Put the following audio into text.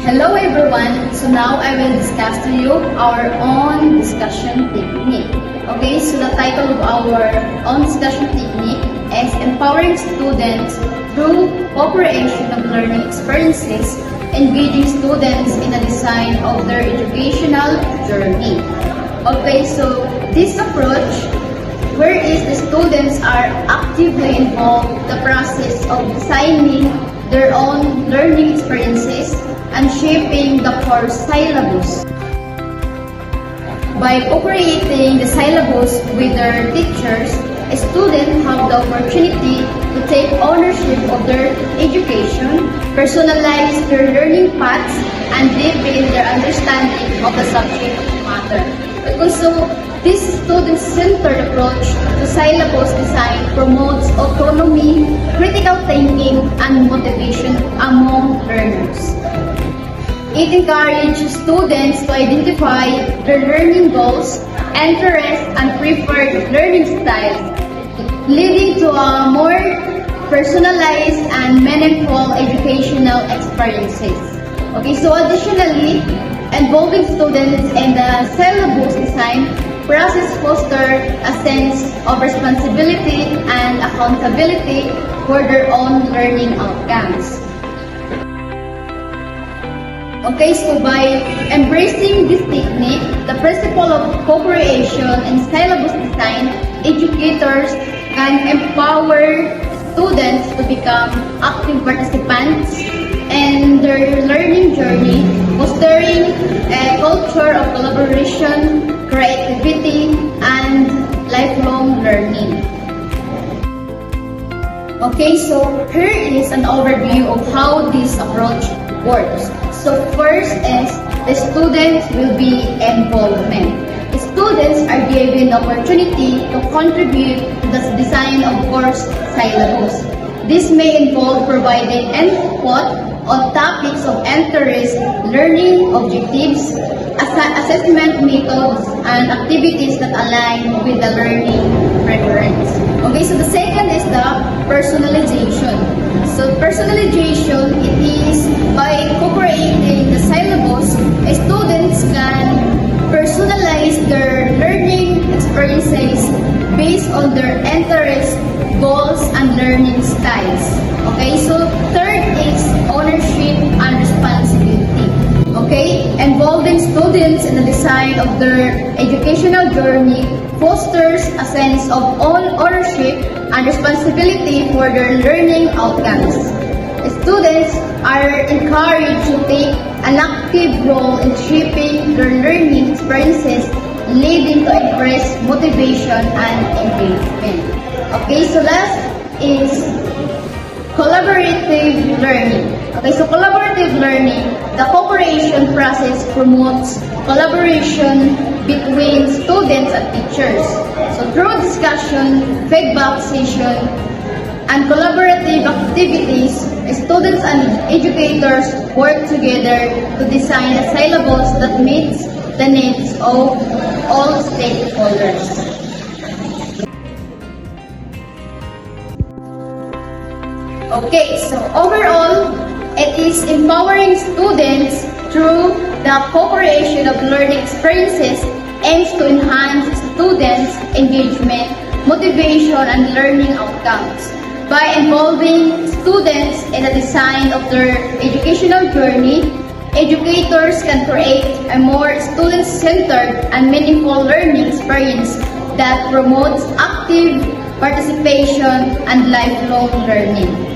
Hello everyone! So now I will discuss to you our own discussion technique. Okay, so the title of our own discussion technique is Empowering Students Through Cooperation of Learning Experiences, Engaging Students in the Design of Their Educational Journey. Okay, so this approach, whereas the students are actively involved in the process of designing their own learning experiences and shaping the course syllabus. By co-creating the syllabus with their teachers, students have the opportunity to take ownership of their education, personalize their learning paths, and deepen their understanding of the subject matter. Also, this student-centered approach to syllabus design promotes autonomy, critical thinking, and motivation among learners. It encourages students to identify their learning goals, interests, and preferred learning styles, leading to a more personalized and meaningful educational experiences. Okay, so additionally, involving students in the syllabus design process fosters a sense of responsibility and accountability for their own learning outcomes. Okay, so by embracing this technique, the principle of co-creation and syllabus design, educators can empower students to become active participants in their learning journey, fostering a culture of collaboration, creativity, and lifelong learning. Okay, so here is an overview of how this approach works. So first is the students will be involvement. The students are given the opportunity to contribute to the design of course syllabus. This may involve providing input on topics of interest, learning objectives, assessment methods, and activities that align with the learning preference. Okay, so the second is the personalization. So personalization, it is by co-creating the syllabus, students can personalize their learning experiences based on their interests, goals, and learning styles. Okay, so third is ownership and responsibility. Okay, involving students in the design of their educational journey fosters a sense of ownership and responsibility for their learning outcomes. Students are encouraged to take an active role in shaping their learning experiences, leading to increased motivation and engagement. Okay, so last is collaborative learning. Okay, so collaborative learning, the cooperation process promotes collaboration between students and teachers. So through discussion, feedback session, and collaborative activities, students and educators work together to design a syllabus that meets the needs of all stakeholders. Okay, so overall, it is empowering students through the cooperation of learning experiences aims to enhance students' engagement, motivation, and learning outcomes. By involving students in the design of their educational journey, educators can create a more student-centered and meaningful learning experience that promotes active participation and lifelong learning.